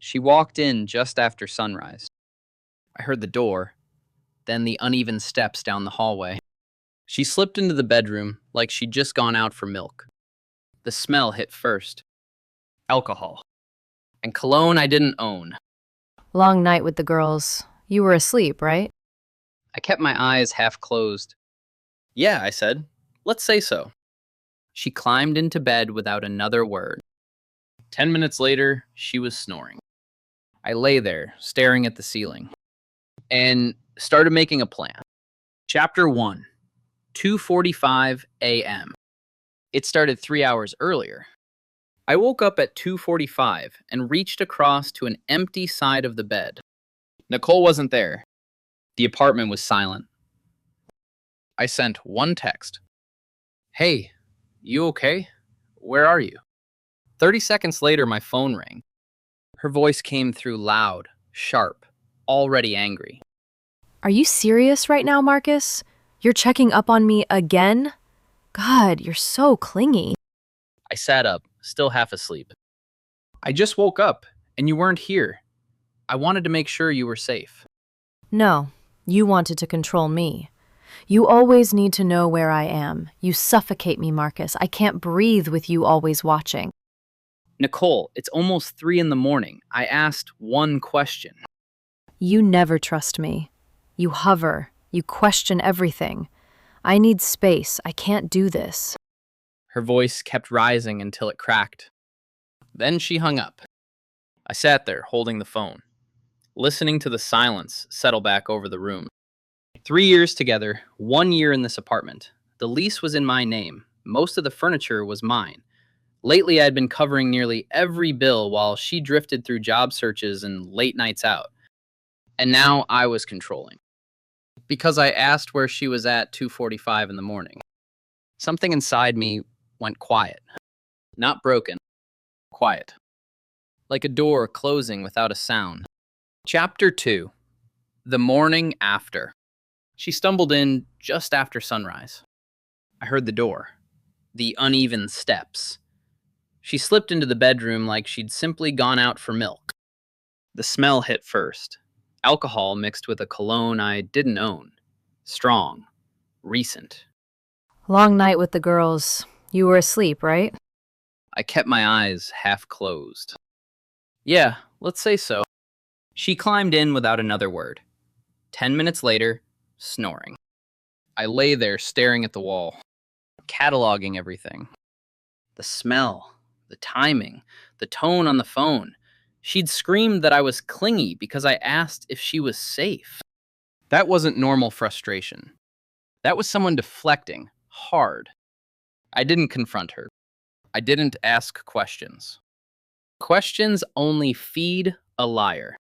She walked in just after sunrise. I heard the door, then the uneven steps down the hallway. She slipped into the bedroom like she'd just gone out for milk. The smell hit first. Alcohol. And cologne I didn't own. Long night with the girls. You were asleep, right? I kept my eyes half closed. Yeah, I said. Let's say so. She climbed into bed without another word. 10 minutes later, she was snoring. I lay there, staring at the ceiling, and started making a plan. Chapter 1, 2:45 a.m. It started 3 hours earlier. I woke up at 2:45 and reached across to an empty side of the bed. Nicole wasn't there. The apartment was silent. I sent one text. Hey, you okay? Where are you? 30 seconds later, my phone rang. Her voice came through loud, sharp, already angry. Are you serious right now, Marcus? You're checking up on me again? God, you're so clingy. I sat up, still half asleep. I just woke up, and you weren't here. I wanted to make sure you were safe. No, you wanted to control me. You always need to know where I am. You suffocate me, Marcus. I can't breathe with you always watching. Nicole, it's almost 3 in the morning. I asked one question. You never trust me. You hover. You question everything. I need space. I can't do this. Her voice kept rising until it cracked. Then she hung up. I sat there, holding the phone, listening to the silence settle back over the room. 3 years together, 1 year in this apartment. The lease was in my name. Most of the furniture was mine. Lately, I'd been covering nearly every bill while she drifted through job searches and late nights out. And now I was controlling. Because I asked where she was at 2:45 in the morning. Something inside me went quiet. Not broken. Quiet. Like a door closing without a sound. Chapter 2. The morning after. She stumbled in just after sunrise. I heard the door. The uneven steps. She slipped into the bedroom like she'd simply gone out for milk. The smell hit first. Alcohol mixed with a cologne I didn't own. Strong. Recent. Long night with the girls. You were asleep, right? I kept my eyes half closed. Yeah, let's say so. She climbed in without another word. 10 minutes later, snoring. I lay there staring at the wall, cataloging everything. The smell, the timing, the tone on the phone. She'd screamed that I was clingy because I asked if she was safe. That wasn't normal frustration. That was someone deflecting, hard. I didn't confront her. I didn't ask questions. Questions only feed a liar.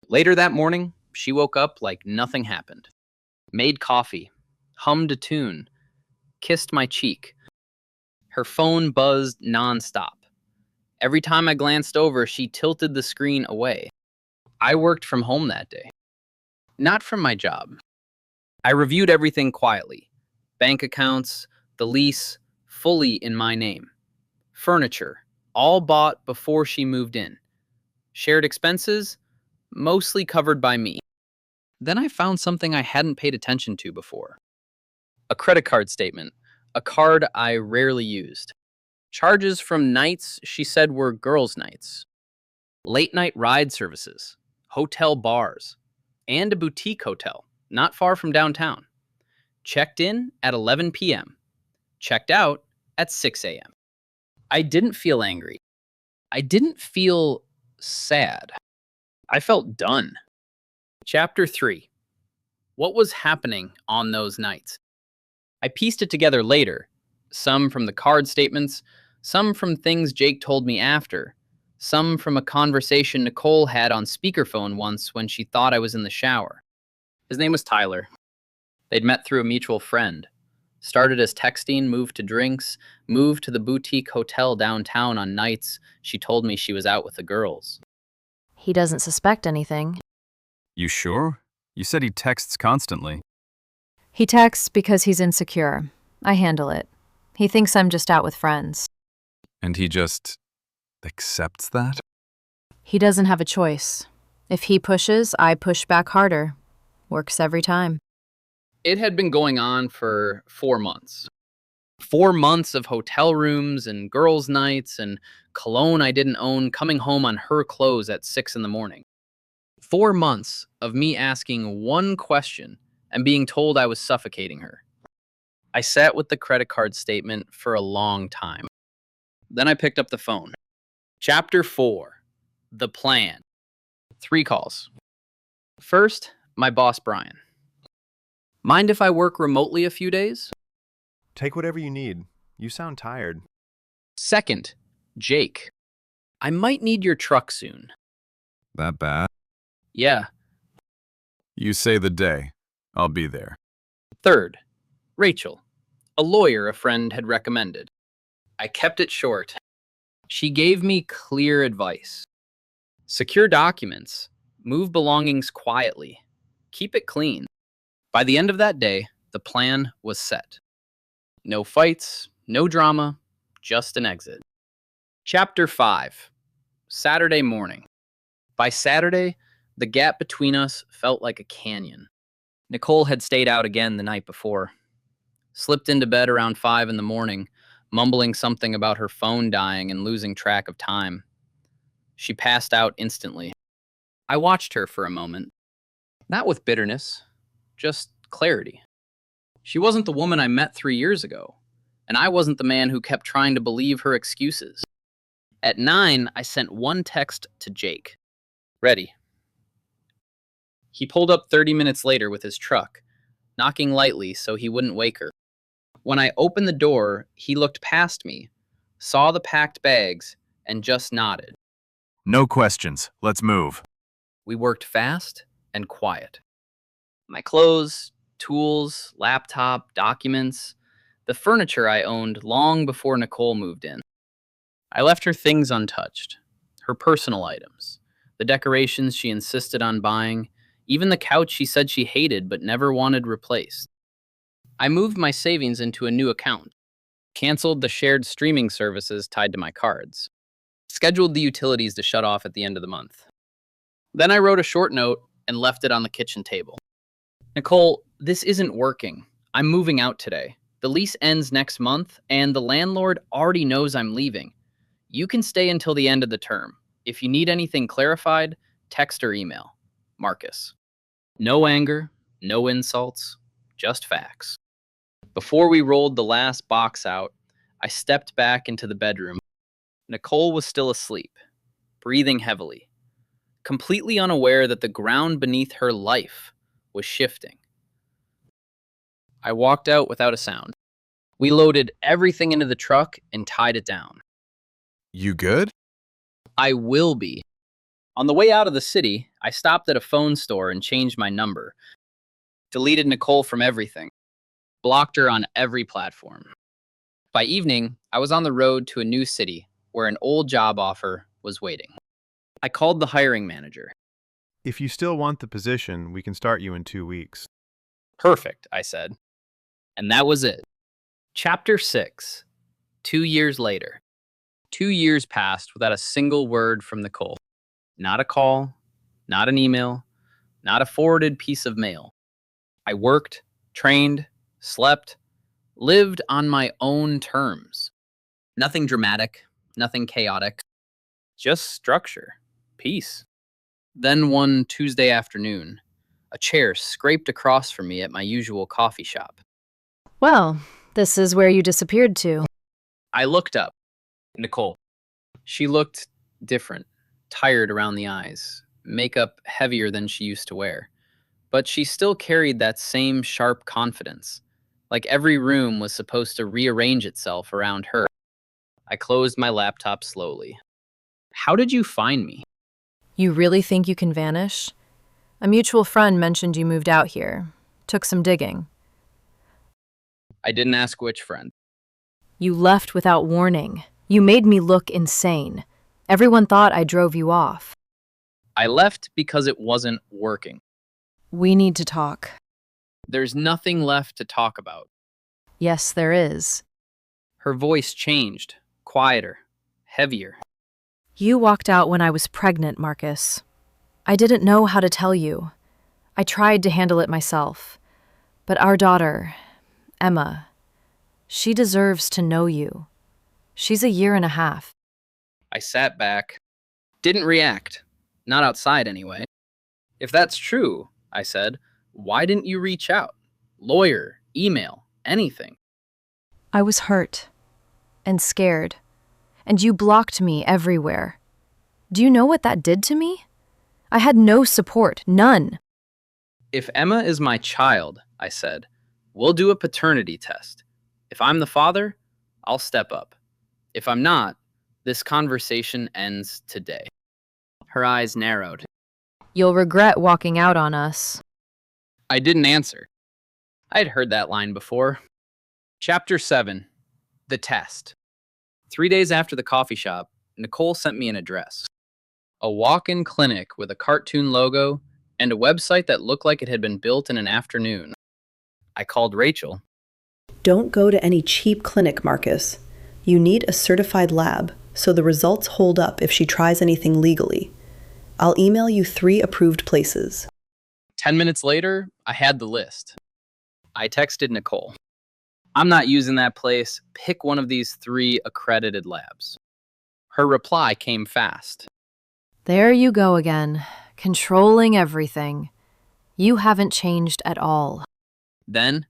Later that morning, she woke up like nothing happened. Made coffee, hummed a tune, kissed my cheek. Her phone buzzed nonstop. Every time I glanced over, she tilted the screen away. I worked from home that day. Not from my job. I reviewed everything quietly. Bank accounts, the lease, fully in my name. Furniture, all bought before she moved in. Shared expenses, mostly covered by me. Then I found something I hadn't paid attention to before. A credit card statement, a card I rarely used. Charges from nights she said were girls' nights. Late night ride services, hotel bars, and a boutique hotel not far from downtown. Checked in at 11 p.m. Checked out at 6 a.m. I didn't feel angry. I didn't feel sad. I felt done. Chapter 3. What was happening on those nights? I pieced it together later, some from the card statements, some from things Jake told me after, some from a conversation Nicole had on speakerphone once when she thought I was in the shower. His name was Tyler. They'd met through a mutual friend. Started as texting, moved to drinks, moved to the boutique hotel downtown on nights she told me she was out with the girls. He doesn't suspect anything. You sure? You said he texts constantly. He texts because he's insecure. I handle it. He thinks I'm just out with friends. And he just accepts that? He doesn't have a choice. If he pushes, I push back harder. Works every time. It had been going on for 4 months. 4 months of hotel rooms and girls' nights and cologne I didn't own, coming home on her clothes at 6 in the morning. 4 months of me asking one question and being told I was suffocating her. I sat with the credit card statement for a long time. Then I picked up the phone. Chapter 4. The Plan. 3 calls. First, my boss, Brian. Mind if I work remotely a few days? Take whatever you need. You sound tired. Second, Jake. I might need your truck soon. That bad? Yeah. You say the day. I'll be there. Third, Rachel. A lawyer a friend had recommended. I kept it short. She gave me clear advice. Secure documents. Move belongings quietly. Keep it clean. By the end of that day, the plan was set. No fights, no drama, just an exit. Chapter 5. Saturday morning. By Saturday, the gap between us felt like a canyon. Nicole had stayed out again the night before. Slipped into bed around 5 in the morning, mumbling something about her phone dying and losing track of time. She passed out instantly. I watched her for a moment. Not with bitterness, just clarity. She wasn't the woman I met 3 years ago, and I wasn't the man who kept trying to believe her excuses. At 9, I sent one text to Jake. Ready. He pulled up 30 minutes later with his truck, knocking lightly so he wouldn't wake her. When I opened the door, he looked past me, saw the packed bags, and just nodded. No questions. Let's move. We worked fast and quiet. My clothes, tools, laptop, documents, the furniture I owned long before Nicole moved in. I left her things untouched, her personal items, the decorations she insisted on buying, even the couch she said she hated but never wanted replaced. I moved my savings into a new account, canceled the shared streaming services tied to my cards, scheduled the utilities to shut off at the end of the month. Then I wrote a short note and left it on the kitchen table. Nicole, this isn't working. I'm moving out today. The lease ends next month, and the landlord already knows I'm leaving. You can stay until the end of the term. If you need anything clarified, text or email. Marcus. No anger, no insults, just facts. Before we rolled the last box out, I stepped back into the bedroom. Nicole was still asleep, breathing heavily, completely unaware that the ground beneath her life was shifting. I walked out without a sound. We loaded everything into the truck and tied it down. You good? I will be. On the way out of the city, I stopped at a phone store and changed my number. Deleted Nicole from everything. Blocked her on every platform. By evening, I was on the road to a new city where an old job offer was waiting. I called the hiring manager. If you still want the position, we can start you in 2 weeks. Perfect, I said. And that was it. Chapter 6. 2 years later. 2 years passed without a single word from Nicole. Not a call, not an email, not a forwarded piece of mail. I worked, trained, slept, lived on my own terms. Nothing dramatic, nothing chaotic, just structure, peace. Then one Tuesday afternoon, a chair scraped across from me at my usual coffee shop. Well, this is where you disappeared to. I looked up. Nicole. She looked different, tired around the eyes, makeup heavier than she used to wear. But she still carried that same sharp confidence, like every room was supposed to rearrange itself around her. I closed my laptop slowly. How did you find me? You really think you can vanish? A mutual friend mentioned you moved out here. Took some digging. I didn't ask which friend. You left without warning. You made me look insane. Everyone thought I drove you off. I left because it wasn't working. We need to talk. There's nothing left to talk about. Yes, there is. Her voice changed, quieter, heavier. You walked out when I was pregnant, Marcus. I didn't know how to tell you. I tried to handle it myself. But our daughter, Emma, she deserves to know you. She's a year and a half. I sat back, didn't react. Not outside, anyway. If that's true, I said, why didn't you reach out? Lawyer, email, anything. I was hurt and scared, and you blocked me everywhere. Do you know what that did to me? I had no support, none. If Emma is my child, I said, we'll do a paternity test. If I'm the father, I'll step up. If I'm not, this conversation ends today. Her eyes narrowed. You'll regret walking out on us. I didn't answer. I'd heard that line before. Chapter 7. The Test. 3 days after the coffee shop, Nicole sent me an address. A walk-in clinic with a cartoon logo and a website that looked like it had been built in an afternoon. I called Rachel. Don't go to any cheap clinic, Marcus. You need a certified lab, so the results hold up if she tries anything legally. I'll email you 3 approved places. 10 minutes later, I had the list. I texted Nicole. I'm not using that place. Pick one of these 3 accredited labs. Her reply came fast. There you go again, controlling everything. You haven't changed at all. Then,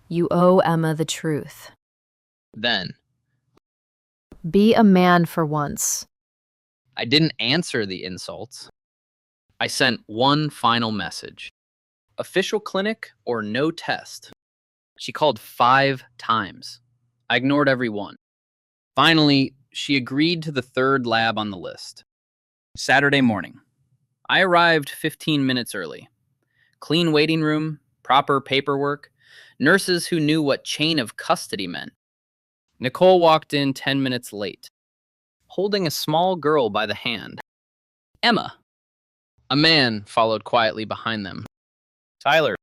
You owe Emma the truth. then, Be a man for once. I didn't answer the insults. I sent one final message. Official clinic or no test? She called 5 times. I ignored every one. Finally, she agreed to the 3rd lab on the list. Saturday morning. I arrived 15 minutes early. Clean waiting room, proper paperwork, nurses who knew what chain of custody meant. Nicole walked in 10 minutes late, holding a small girl by the hand. Emma. A man followed quietly behind them. Tyler.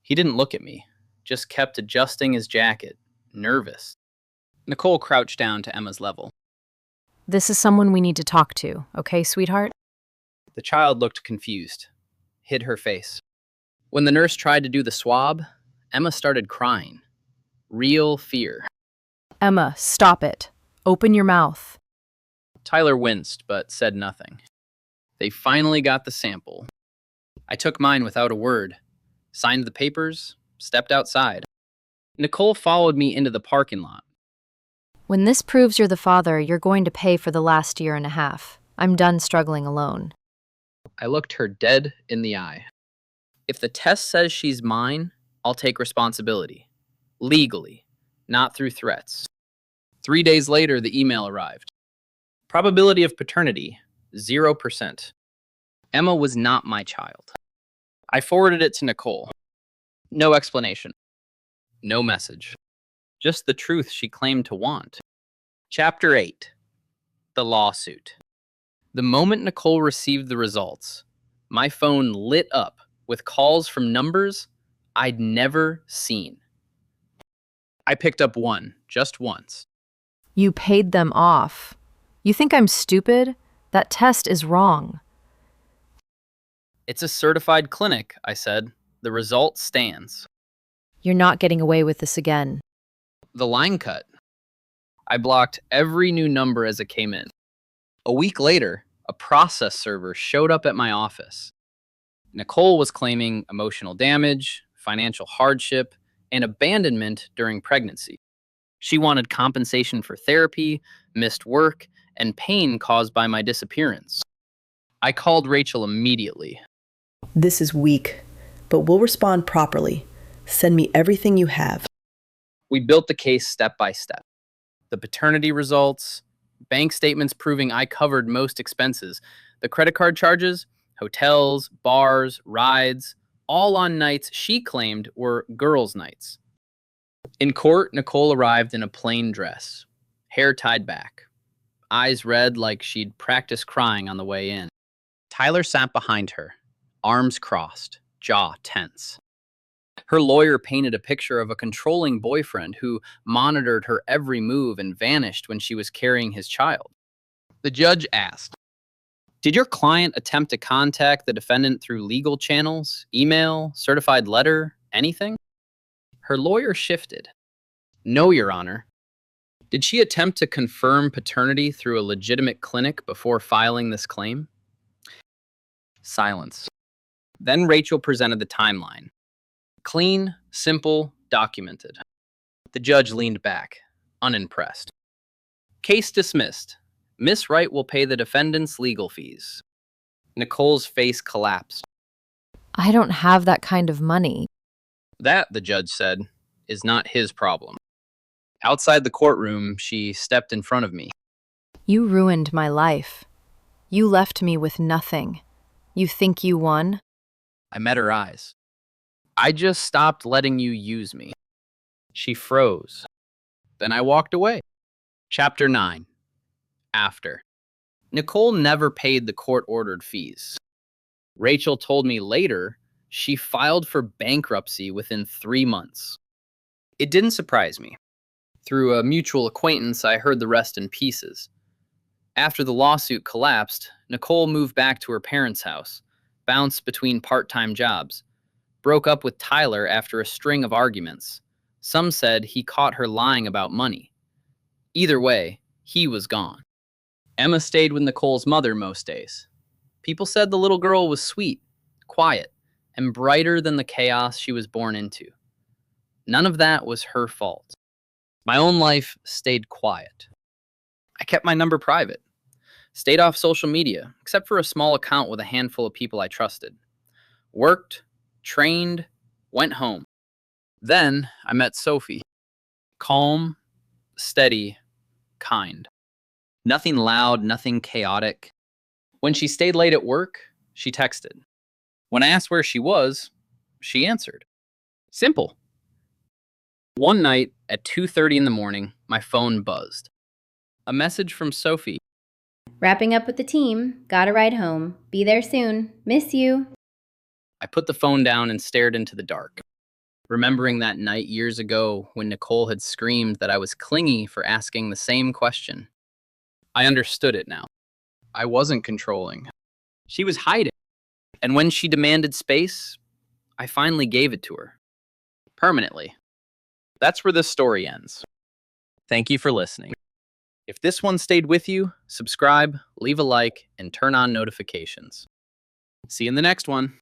He didn't look at me, just kept adjusting his jacket, nervous. Nicole crouched down to Emma's level. This is someone we need to talk to, okay, sweetheart? The child looked confused, hid her face. When the nurse tried to do the swab, Emma started crying. Real fear. Emma, stop it. Open your mouth. Tyler winced, but said nothing. They finally got the sample. I took mine without a word, signed the papers, stepped outside. Nicole followed me into the parking lot. When this proves you're the father, you're going to pay for the last year and a half. I'm done struggling alone. I looked her dead in the eye. If the test says she's mine, I'll take responsibility. Legally, not through threats. 3 days later, the email arrived. Probability of paternity, 0%. Emma was not my child. I forwarded it to Nicole. No explanation. No message. Just the truth she claimed to want. Chapter 8. The Lawsuit. The moment Nicole received the results, my phone lit up with calls from numbers I'd never seen. I picked up one, just once. You paid them off. You think I'm stupid? That test is wrong. It's a certified clinic, I said. The result stands. You're not getting away with this again. The line cut. I blocked every new number as it came in. A week later, a process server showed up at my office. Nicole was claiming emotional damage, financial hardship, and abandonment during pregnancy. She wanted compensation for therapy, missed work, and pain caused by my disappearance. I called Rachel immediately. This is weak, but we'll respond properly. Send me everything you have. We built the case step by step. The paternity results, bank statements proving I covered most expenses, the credit card charges, hotels, bars, rides, all on nights she claimed were girls' nights. In court, Nicole arrived in a plain dress, hair tied back, eyes red like she'd practiced crying on the way in. Tyler sat behind her, arms crossed, jaw tense. Her lawyer painted a picture of a controlling boyfriend who monitored her every move and vanished when she was carrying his child. The judge asked, "Did your client attempt to contact the defendant through legal channels, email, certified letter, anything?" Her lawyer shifted. "No, Your Honor." "Did she attempt to confirm paternity through a legitimate clinic before filing this claim?" Silence. Then Rachel presented the timeline. Clean, simple, documented. The judge leaned back, unimpressed. "Case dismissed. Miss Wright will pay the defendant's legal fees." Nicole's face collapsed. I don't have that kind of money. "That," the judge said, "is not his problem." Outside the courtroom, she stepped in front of me. You ruined my life. You left me with nothing. You think you won? I met her eyes. "I just stopped letting you use me." She froze. Then I walked away. Chapter 9. After. Nicole never paid the court-ordered fees. Rachel told me later she filed for bankruptcy within 3 months. It didn't surprise me. Through a mutual acquaintance, I heard the rest in pieces. After the lawsuit collapsed, Nicole moved back to her parents' house, bounced between part-time jobs, broke up with Tyler after a string of arguments. Some said he caught her lying about money. Either way, he was gone. Emma stayed with Nicole's mother most days. People said the little girl was sweet, quiet, and brighter than the chaos she was born into. None of that was her fault. My own life stayed quiet. I kept my number private, stayed off social media, except for a small account with a handful of people I trusted. Worked, trained, went home. Then I met Sophie. Calm, steady, kind. Nothing loud, nothing chaotic. When she stayed late at work, she texted. When I asked where she was, she answered. Simple. One night at 2:30 in the morning, my phone buzzed. A message from Sophie. Wrapping up with the team. Got a ride home. Be there soon. Miss you. I put the phone down and stared into the dark, remembering that night years ago when Nicole had screamed that I was clingy for asking the same question. I understood it now. I wasn't controlling. She was hiding. And when she demanded space, I finally gave it to her. Permanently. That's where this story ends. Thank you for listening. If this one stayed with you, subscribe, leave a like, and turn on notifications. See you in the next one.